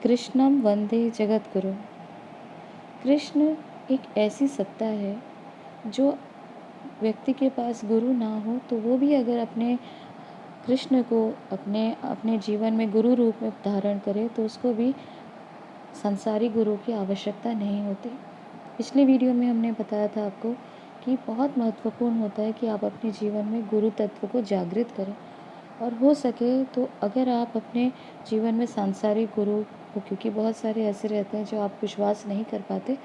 कृष्णम वंदे जगद्गुरु। कृष्ण एक ऐसी सत्ता है जो व्यक्ति के पास गुरु ना हो तो वो भी अगर अपने कृष्ण को अपने अपने जीवन में गुरु रूप में धारण करे तो उसको भी संसारी गुरु की आवश्यकता नहीं होती। पिछले वीडियो में हमने बताया था आपको कि बहुत महत्वपूर्ण होता है कि आप अपने जीवन में गुरु तत्व को जागृत करें, और हो सके तो अगर आप अपने जीवन में सांसारिक गुरु को, क्योंकि बहुत सारे ऐसे रहते हैं जो आप विश्वास नहीं कर पाते,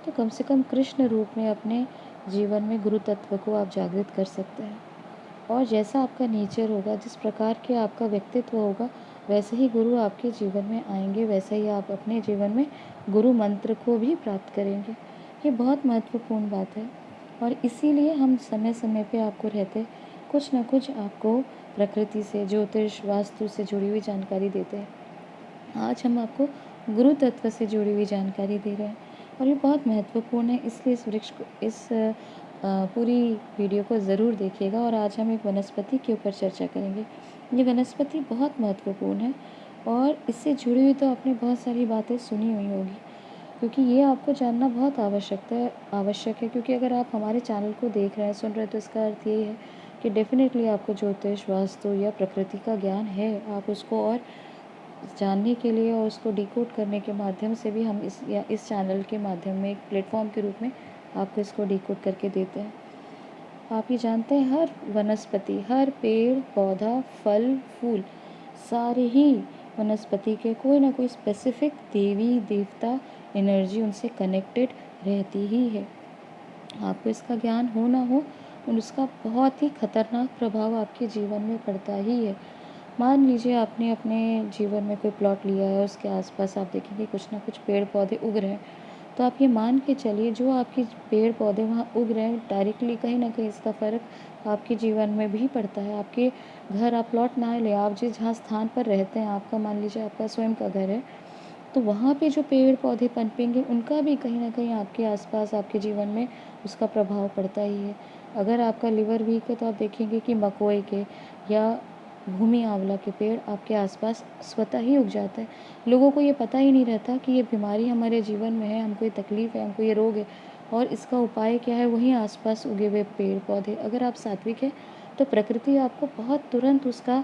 तो कम से कम कृष्ण रूप में अपने जीवन में गुरु तत्व को आप जागृत कर सकते हैं। और जैसा आपका नेचर होगा, जिस प्रकार के आपका व्यक्तित्व होगा, वैसे ही गुरु आपके जीवन में आएंगे, वैसे ही आप अपने जीवन में गुरु मंत्र को भी प्राप्त करेंगे। ये बहुत महत्वपूर्ण बात है, और इसीलिए हम समय समय पे आपको रहते कुछ न कुछ आपको प्रकृति से, ज्योतिष वास्तु से जुड़ी हुई जानकारी देते हैं। आज हम आपको गुरु तत्व से जुड़ी हुई जानकारी दे रहे हैं, और ये बहुत महत्वपूर्ण है, इसलिए इस वृक्ष को, इस पूरी वीडियो को ज़रूर देखिएगा। और आज हम एक वनस्पति के ऊपर चर्चा करेंगे। ये वनस्पति बहुत महत्वपूर्ण है, और इससे जुड़ी हुई तो आपने बहुत सारी बातें सुनी हुई होगी, क्योंकि ये आपको जानना बहुत आवश्यक है। क्योंकि अगर आप हमारे चैनल को देख रहे हैं, सुन रहे हैं, तो इसका अर्थ ये है कि डेफिनेटली आपको ज्योतिष वास्तु या प्रकृति का ज्ञान है। आप उसको और जानने के लिए और उसको डिकोड करने के माध्यम से भी हम इस चैनल के माध्यम में एक प्लेटफॉर्म के रूप में आपको इसको डिकोड करके देते हैं। आप ये जानते हैं, हर वनस्पति, हर पेड़ पौधा, फल फूल, सारे ही वनस्पति के कोई ना कोई स्पेसिफिक देवी देवता एनर्जी उनसे कनेक्टेड रहती ही है। आपको इसका ज्ञान हो ना हो, उसका बहुत ही खतरनाक प्रभाव आपके जीवन में पड़ता ही है। मान लीजिए आपने अपने जीवन में कोई प्लॉट लिया है, उसके आसपास आप देखेंगे कुछ ना कुछ पेड़ पौधे उग रहे हैं, तो आप ये मान के चलिए जो आपके पेड़ पौधे वहाँ उग रहे हैं, डायरेक्टली कहीं ना कहीं इसका फ़र्क आपके जीवन में भी पड़ता है। आपके घर, आप प्लॉट ना ले, आप जिस जहाँ स्थान पर रहते हैं, आपका मान लीजिए आपका स्वयं का घर है, तो वहाँ पे जो पेड़ पौधे पनपेंगे उनका भी कहीं ना कहीं आपके आसपास, आपके जीवन में उसका प्रभाव पड़ता ही है। अगर आपका लिवर वीक है तो आप देखेंगे कि मकोई के या भूमि आंवला के पेड़ आपके आसपास स्वतः ही उग जाते हैं। लोगों को ये पता ही नहीं रहता कि ये बीमारी हमारे जीवन में है, हमको ये तकलीफ़ है, हमको ये रोग है, और इसका उपाय क्या है, वहीं आसपास उगे हुए पेड़ पौधे। अगर आप सात्विक है तो प्रकृति आपको बहुत तुरंत उसका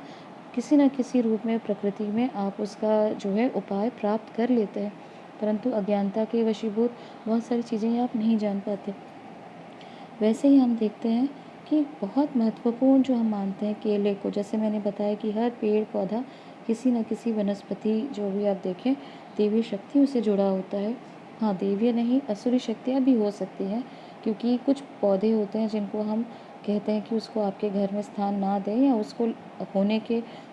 किसी न किसी रूप में, प्रकृति में आप उसका जो है उपाय प्राप्त कर लेते हैं। परंतु अज्ञानता के वशीभूत बहुत सारी चीज़ें आप नहीं जान पाते। वैसे ही हम देखते हैं कि बहुत महत्वपूर्ण जो हम मानते हैं केले को, जैसे मैंने बताया कि हर पेड़ पौधा किसी न किसी वनस्पति, जो भी आप देखें, देवी शक्तियों से जुड़ा होता है। हाँ, देवी नहीं, असुरी शक्तियाँ भी हो सकती हैं, क्योंकि कुछ पौधे होते हैं जिनको हम कहते हैं कि उसको आपके घर में स्थान ना दें, या उसको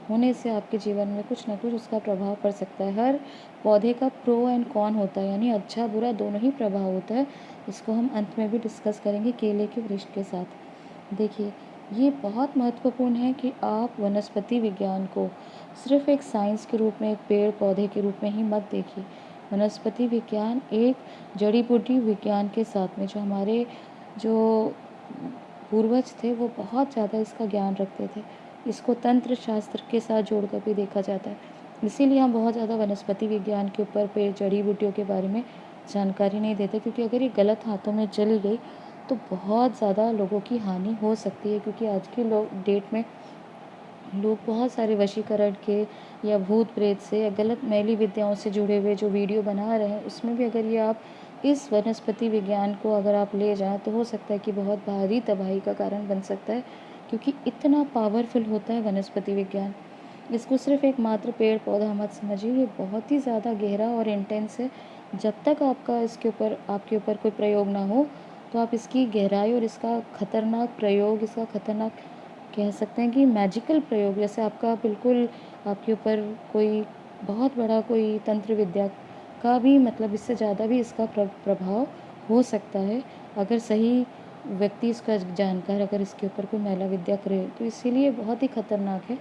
होने से आपके जीवन में कुछ ना कुछ उसका प्रभाव पड़ सकता है। हर पौधे का प्रो एंड कॉन होता है, यानी अच्छा बुरा दोनों ही प्रभाव होता है। इसको हम अंत में भी डिस्कस करेंगे केले के वृक्ष के साथ। देखिए, ये बहुत महत्वपूर्ण है कि आप वनस्पति विज्ञान को सिर्फ एक साइंस के रूप में, एक पेड़ पौधे के रूप में ही मत देखिए। वनस्पति विज्ञान एक जड़ी बूटी विज्ञान के साथ में, जो हमारे जो पूर्वज थे वो बहुत ज़्यादा इसका ज्ञान रखते थे, इसको तंत्र शास्त्र के साथ जोड़कर भी देखा जाता है। इसीलिए हम बहुत ज़्यादा वनस्पति विज्ञान के ऊपर, पेड़ जड़ी बूटियों के बारे में जानकारी नहीं देते, क्योंकि अगर ये गलत हाथों में चली गई तो बहुत ज़्यादा लोगों की हानि हो सकती है। क्योंकि आज के डेट में लोग बहुत सारे वशीकरण के या भूत प्रेत से या गलत मैली विद्याओं से जुड़े हुए जो वीडियो बना रहे हैं, उसमें भी अगर ये आप इस वनस्पति विज्ञान को अगर आप ले जाएं तो हो सकता है कि बहुत भारी तबाही का कारण बन सकता है, क्योंकि इतना पावरफुल होता है वनस्पति विज्ञान। इसको सिर्फ एक मात्र पेड़ पौधा मत समझिए, ये बहुत ही ज़्यादा गहरा और इंटेंस है। जब तक आपका इसके ऊपर, आपके ऊपर कोई प्रयोग ना हो, तो आप इसकी गहराई और इसका खतरनाक प्रयोग, इसका खतरनाक कह सकते हैं कि मैजिकल प्रयोग, जैसे आपका बिल्कुल आपके ऊपर कोई बहुत बड़ा कोई तंत्र विद्या का भी, मतलब इससे ज़्यादा भी इसका प्रभाव हो सकता है, अगर सही व्यक्ति इसका जानकार अगर इसके ऊपर कोई मैला विद्या करे, तो इसीलिए बहुत ही खतरनाक है।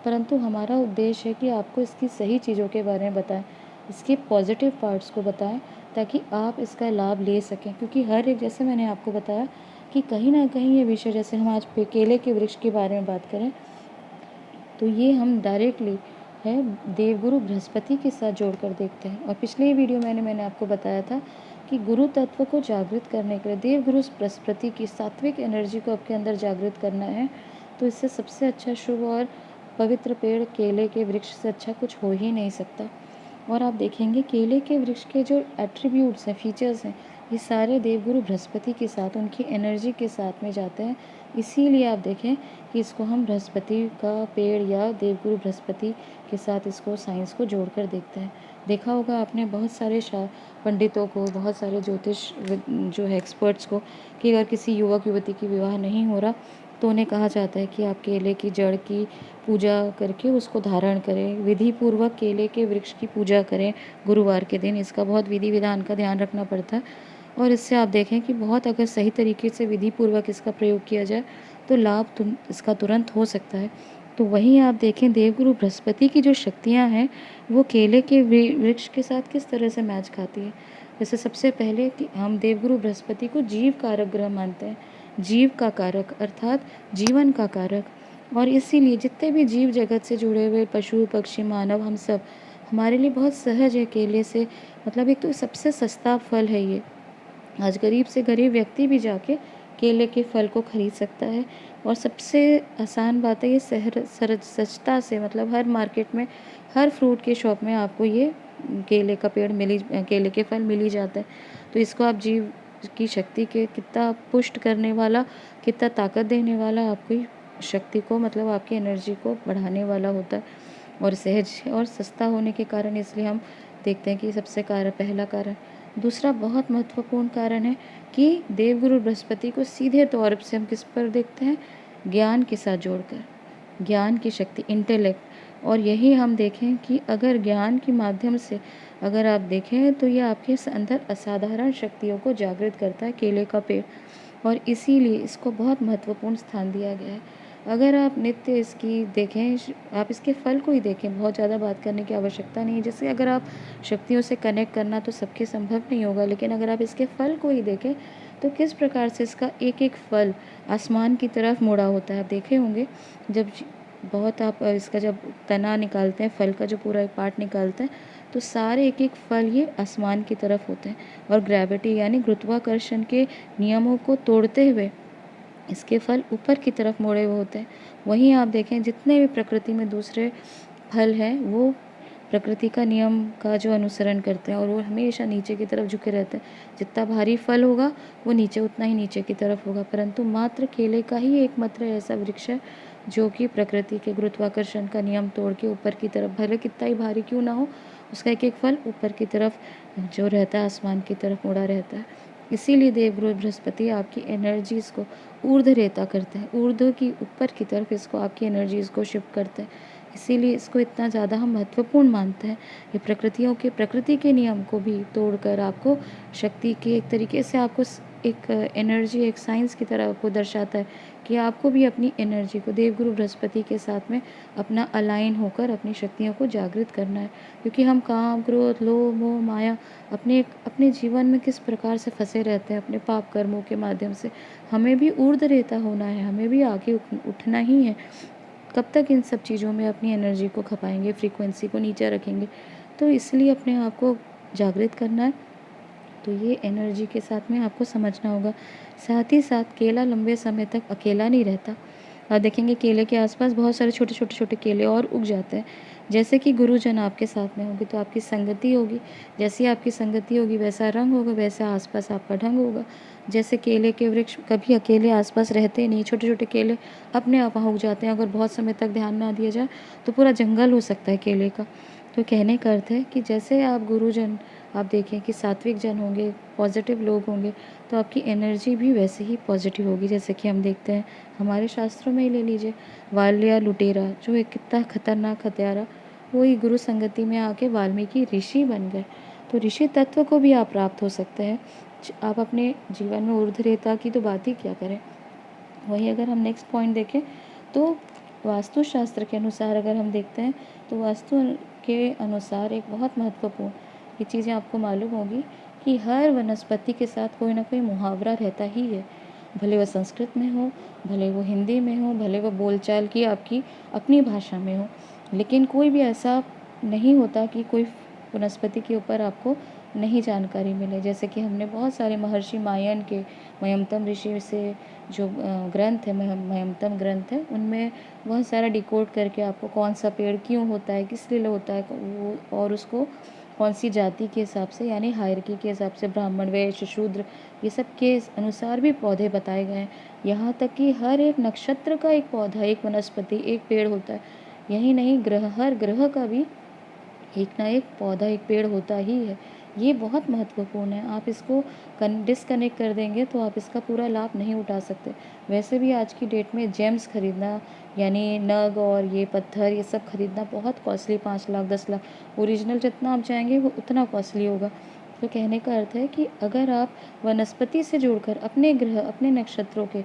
परंतु हमारा उद्देश्य है कि आपको इसकी सही चीज़ों के बारे में बताएं, इसके पॉजिटिव पार्ट्स को बताएं, ताकि आप इसका लाभ ले सकें। क्योंकि हर एक, जैसे मैंने आपको बताया कि कहीं ना कहीं ये विषय, जैसे हम आज केले के वृक्ष के बारे में बात करें, तो ये हम डायरेक्टली है देवगुरु बृहस्पति के साथ जोड़कर देखते हैं। और पिछले वीडियो मैंने आपको बताया था कि गुरु तत्व को जागृत करने के लिए देवगुरु बृहस्पति की सात्विक एनर्जी को आपके अंदर जागृत करना है, तो इससे सबसे अच्छा शुभ और पवित्र पेड़ केले के वृक्ष से अच्छा कुछ हो ही नहीं सकता। और आप देखेंगे केले के वृक्ष के जो एट्रीब्यूट्स हैं, फीचर्स हैं, ये सारे देवगुरु बृहस्पति के साथ, उनकी एनर्जी के साथ में जाते हैं। इसीलिए आप देखें कि इसको हम बृहस्पति का पेड़ या देवगुरु बृहस्पति के साथ इसको साइंस को जोड़कर देखते हैं। देखा होगा आपने बहुत सारे पंडितों को, बहुत सारे ज्योतिष जो है एक्सपर्ट्स को, कि अगर किसी युवक युवती की विवाह नहीं हो रहा तो उन्हें कहा जाता है कि आप केले की जड़ की पूजा करके उसको धारण करें, विधि पूर्वक केले के वृक्ष की पूजा करें गुरुवार के दिन। इसका बहुत विधि विधान का ध्यान रखना पड़ता है, और इससे आप देखें कि बहुत अगर सही तरीके से विधि पूर्वक इसका प्रयोग किया जाए तो लाभ इसका तुरंत हो सकता है। तो वहीं आप देखें देवगुरु बृहस्पति की जो शक्तियाँ हैं वो केले के वृक्ष के साथ किस तरह से मैच खाती है। जैसे सबसे पहले कि हम देवगुरु बृहस्पति को जीव कारक ग्रह मानते हैं, जीव का कारक अर्थात जीवन का कारक। और इसीलिए जितने भी जीव जगत से जुड़े हुए पशु पक्षी मानव हम सब, हमारे लिए बहुत सहज है केले से, मतलब एक तो सबसे सस्ता फल है ये। आज गरीब से गरीब व्यक्ति भी जाके केले के फल को खरीद सकता है। और सबसे आसान बात है ये सस्ता से, मतलब हर मार्केट में, हर फ्रूट के शॉप में आपको ये केले का पेड़ केले के फल मिल ही जाता है। तो इसको आप जीव की शक्ति के कितना पुष्ट करने वाला, कितना ताकत देने वाला, आपकी शक्ति को, मतलब आपकी एनर्जी को बढ़ाने वाला होता है। और सहज और सस्ता होने के कारण इसलिए हम देखते हैं कि सबसे पहला कारण। दूसरा बहुत महत्वपूर्ण कारण है कि देवगुरु बृहस्पति को सीधे तौर से हम किस पर देखते हैं, ज्ञान के साथ जोड़कर, ज्ञान की शक्ति, इंटेलेक्ट। और यही हम देखें कि अगर ज्ञान के माध्यम से अगर आप देखें तो ये आपके अंदर असाधारण शक्तियों को जागृत करता है केले का पेड़, और इसीलिए इसको बहुत महत्वपूर्ण स्थान दिया गया है। अगर आप नित्य इसकी देखें, आप इसके फल को ही देखें, बहुत ज़्यादा बात करने की आवश्यकता नहीं है। जैसे अगर आप शक्तियों से कनेक्ट करना तो सबके संभव नहीं होगा, लेकिन अगर आप इसके फल को ही देखें तो किस प्रकार से इसका एक एक फल आसमान की तरफ मुड़ा होता है। आप देखे होंगे जब बहुत आप इसका जब तना निकालते हैं, फल का जो पूरा एक पार्ट निकालते हैं, तो सारे एक एक फल ये आसमान की तरफ होते हैं, और ग्रेविटी यानी गुरुत्वाकर्षण के नियमों को तोड़ते हुए इसके फल ऊपर की तरफ मुड़े हुए होते हैं। वहीं आप देखें जितने भी प्रकृति में दूसरे फल हैं वो प्रकृति का नियम का जो अनुसरण करते हैं, और वो हमेशा नीचे की तरफ झुके रहते हैं। जितना भारी फल होगा वो नीचे उतना ही नीचे की तरफ होगा, परंतु मात्र केले का ही एकमात्र ऐसा वृक्ष है जो कि प्रकृति के गुरुत्वाकर्षण का नियम तोड़ के ऊपर की तरफ, भले कितना ही भारी क्यों ना हो, उसका एक एक फल ऊपर की तरफ जो रहता है आसमान की तरफ मुड़ा रहता है। इसीलिए देवगुरु बृहस्पति आपकी एनर्जीज़ को ऊर्ध्वरेता करते हैं, ऊर्ध्व की ऊपर की तरफ इसको आपकी एनर्जीज़ को शिफ्ट करते हैं। इसीलिए इसको इतना ज़्यादा हम महत्वपूर्ण मानते हैं। ये प्रकृति के नियम को भी तोड़कर आपको शक्ति के एक तरीके से आपको एक एनर्जी, एक साइंस की तरह आपको दर्शाता है कि आपको भी अपनी एनर्जी को देवगुरु बृहस्पति के साथ में अपना अलाइन होकर अपनी शक्तियों को जागृत करना है। क्योंकि हम काम, क्रोध, लोभ, मोह, माया अपने जीवन में किस प्रकार से फंसे रहते हैं अपने पाप कर्मों के माध्यम से। हमें भी ऊर्ध्वरेता होना है, हमें भी आगे उठना ही है। कब तक इन सब चीज़ों में अपनी एनर्जी को खपाएंगे, फ्रीक्वेंसी को नीचे रखेंगे। तो इसलिए अपने आप को जागृत करना है, तो ये एनर्जी के साथ में आपको समझना होगा। साथ ही साथ केला लंबे समय तक अकेला नहीं रहता। आप देखेंगे केले के आसपास बहुत सारे छोटे केले और उग जाते हैं। जैसे कि गुरुजन आपके साथ में होंगे तो आपकी संगति होगी, जैसी आपकी संगति होगी वैसा रंग होगा, वैसा आसपास आपका ढंग होगा। जैसे केले के वृक्ष कभी अकेले आसपास रहते नहीं, छोटे केले अपने आप वहाँ उग जाते हैं। अगर बहुत समय तक ध्यान ना दिया जाए तो पूरा जंगल हो सकता है केले का। तो कहने का अर्थ है कि जैसे आप गुरुजन, आप देखें कि सात्विक जन होंगे, पॉजिटिव लोग होंगे, तो आपकी एनर्जी भी वैसे ही पॉजिटिव होगी। जैसे कि हम देखते हैं हमारे शास्त्रों में ही ले लीजिए, वाल्या लुटेरा जो एक कितना खतरनाक हत्यारा, वो ही गुरु संगति में आके वाल्मीकि ऋषि बन गए। तो ऋषि तत्व को भी आप प्राप्त हो सकते हैं। आप अपने जीवन में ऊर्ध्वरेता की तो बात ही क्या करें। वहीं अगर हम नेक्स्ट पॉइंट देखें तो वास्तुशास्त्र के अनुसार अगर हम देखते हैं तो वास्तु के अनुसार एक बहुत महत्वपूर्ण ये चीज़ें आपको मालूम होगी कि हर वनस्पति के साथ कोई ना कोई मुहावरा रहता ही है। भले वह संस्कृत में हो, भले वो हिंदी में हो, भले वो बोलचाल की आपकी अपनी भाषा में हो। लेकिन कोई भी ऐसा नहीं होता कि कोई वनस्पति के ऊपर आपको नहीं जानकारी मिले। जैसे कि हमने बहुत सारे महर्षि मायन के मयमतम ऋषि से जो ग्रंथ है, मयमतम ग्रंथ है, उनमें बहुत सारा डिकोड करके आपको कौन सा पेड़ क्यों होता है, किस लिए होता है वो, और उसको कौन सी जाति के हिसाब से, यानी हायरकी के हिसाब से, ब्राह्मण, वैश्य, शूद्र, ये सब के अनुसार भी पौधे बताए गए हैं। यहाँ तक कि हर एक नक्षत्र का एक पौधा, एक वनस्पति, एक पेड़ होता है। यही नहीं, हर ग्रह का भी एक ना एक पौधा, एक पेड़ होता ही है। ये बहुत महत्वपूर्ण है। आप इसको डिसकनेक्ट कर देंगे तो आप इसका पूरा लाभ नहीं उठा सकते। वैसे भी आज की डेट में जेम्स खरीदना, यानी नग और ये पत्थर, ये सब खरीदना बहुत कॉस्टली, 5 लाख 10 लाख, ओरिजिनल जितना आप चाहेंगे वो उतना कॉस्टली होगा। तो कहने का अर्थ है कि अगर आप वनस्पति से जुड़कर अपने ग्रह, अपने नक्षत्रों के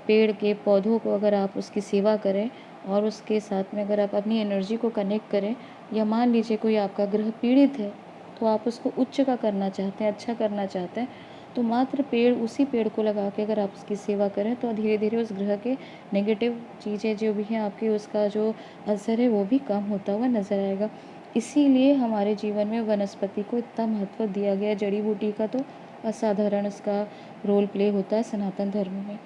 पेड़ के पौधों को अगर आप उसकी सेवा करें और उसके साथ में अगर आप अपनी एनर्जी को कनेक्ट करें, या मान लीजिए कोई आपका ग्रह पीड़ित है तो आप उसको उच्च का करना चाहते हैं, अच्छा करना चाहते हैं, तो मात्र पेड़, उसी पेड़ को लगा के अगर आप उसकी सेवा करें तो धीरे धीरे उस ग्रह के नेगेटिव चीज़ें जो भी हैं आपकी, उसका जो असर है वो भी कम होता हुआ नज़र आएगा। इसीलिए हमारे जीवन में वनस्पति को इतना महत्व दिया गया। जड़ी बूटी का तो असाधारण उसका रोल प्ले होता है सनातन धर्म में।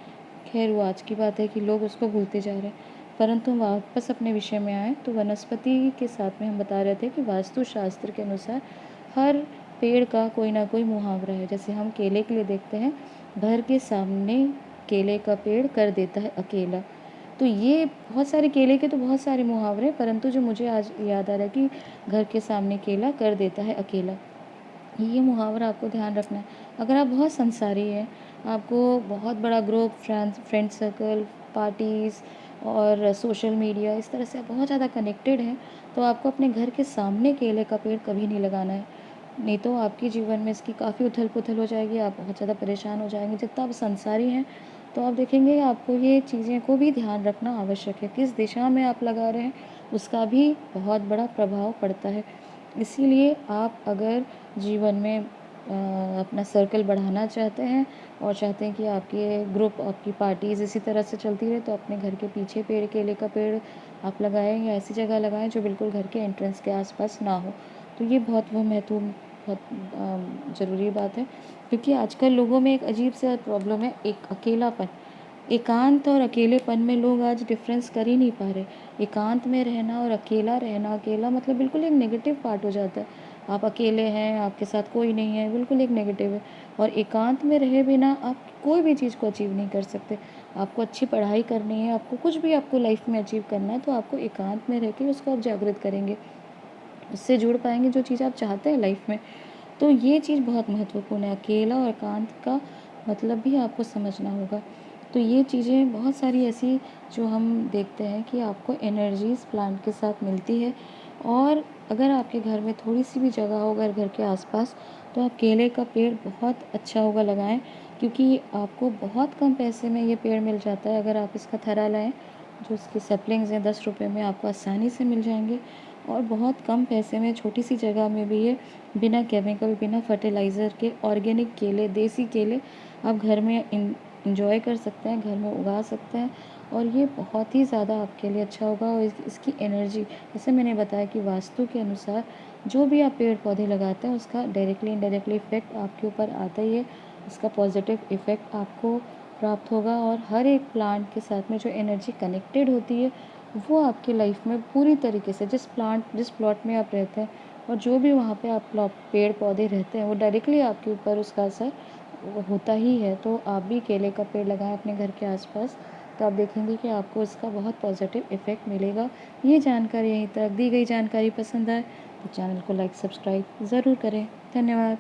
खैर वो आज की बात है कि लोग उसको भूलते जा रहे हैं। परंतु हम वापस अपने विषय में आए तो वनस्पति के साथ में हम बता रहे थे कि वास्तुशास्त्र के अनुसार हर पेड़ का कोई ना कोई मुहावरा है। जैसे हम केले के लिए देखते हैं, घर के सामने केले का पेड़ कर देता है अकेला। तो ये बहुत सारे केले के तो बहुत सारे मुहावरे, परंतु जो मुझे आज याद आ रहा है कि घर के सामने केला कर देता है अकेला, ये मुहावरा आपको ध्यान रखना है। अगर आप बहुत संसारी हैं, आपको बहुत बड़ा ग्रुप, फ्रेंड सर्कल, पार्टीज़ और सोशल मीडिया, इस तरह से आप बहुत ज़्यादा कनेक्टेड हैं, तो आपको अपने घर के सामने केले का पेड़ कभी नहीं लगाना है। नहीं तो आपके जीवन में इसकी काफ़ी उथल-पुथल हो जाएगी, आप बहुत ज़्यादा परेशान हो जाएँगे। जितना आप संसारी हैं, तो आप देखेंगे आपको ये चीज़ें को भी ध्यान रखना आवश्यक है। किस दिशा में आप लगा रहे हैं, उसका भी बहुत बड़ा प्रभाव पड़ता है। इसीलिए आप अगर जीवन में अपना सर्कल बढ़ाना चाहते हैं और चाहते हैं कि आपके ग्रुप, आपकी पार्टीज़ इसी तरह से चलती रहे, तो अपने घर के पीछे पेड़, केले का पेड़ आप लगाएँ या ऐसी जगह लगाएँ जो बिल्कुल घर के एंट्रेंस के आसपास ना हो। तो ये बहुत ज़रूरी बात है, क्योंकि आजकल लोगों में एक अजीब सा प्रॉब्लम है, एक अकेलापन। एकांत और अकेलेपन में लोग आज डिफ़रेंस कर ही नहीं पा रहे। एकांत में रहना और अकेला रहना, अकेला मतलब बिल्कुल एक नेगेटिव पार्ट हो जाता है। आप अकेले हैं, आपके साथ कोई नहीं है, बिल्कुल एक नेगेटिव है। और एकांत में रहे बिना आप कोई भी चीज़ को अचीव नहीं कर सकते। आपको अच्छी पढ़ाई करनी है, आपको कुछ भी आपको लाइफ़ में अचीव करना है, तो आपको एकांत में रह के उसको आप जागृत करेंगे। उससे जुड़ पाएँगे जो चीज़ आप चाहते हैं लाइफ़ में। तो ये चीज़ बहुत महत्वपूर्ण है। अकेला और एकांत का मतलब भी आपको समझना होगा। तो ये चीज़ें बहुत सारी ऐसी जो हम देखते हैं कि आपको एनर्जीज़ प्लांट के साथ मिलती है। और अगर आपके घर में थोड़ी-सी भी जगह हो अगर घर के आस-पास, तो आप केले का पेड़ बहुत अच्छा होगा लगाएँ, क्योंकि आपको बहुत कम पैसे में ये पेड़ मिल जाता है। अगर आप इसका थरा लाएँ, जो इसकी सैपलिंग्स हैं, 10 रुपए में आपको आसानी से मिल जाएँगे और बहुत कम पैसे में, छोटी-सी जगह में भी ये बिना केमिकल, बिना फर्टिलाइज़र के ऑर्गेनिक केले, देसी केले आप घर में एंजॉय कर सकते हैं, घर में उगा सकते हैं। और ये बहुत ही ज़्यादा आपके लिए अच्छा होगा। और इसकी एनर्जी, जैसे मैंने बताया कि वास्तु के अनुसार जो भी आप पेड़-पौधे लगाते हैं उसका डायरेक्टली इनडायरेक्टली इफ़ेक्ट आपके ऊपर आता ही है। उसका पॉजिटिव इफ़ेक्ट आपको प्राप्त होगा और हर एक प्लांट के साथ में जो एनर्जी कनेक्टेड होती है, वो आपकी लाइफ़ में पूरी तरीके से, जिस प्लॉट में आप रहते हैं और जो भी वहाँ पे आप पेड़ पौधे रहते हैं, वो डायरेक्टली आपके ऊपर उसका असर वो होता ही है। तो आप भी केले का पेड़ लगाएं अपने घर के आसपास, तो आप देखेंगे कि आपको इसका बहुत पॉजिटिव इफ़ेक्ट मिलेगा। ये जानकारी यहीं तक दी गई जानकारी पसंद आए तो चैनल को लाइक सब्सक्राइब ज़रूर करें। धन्यवाद।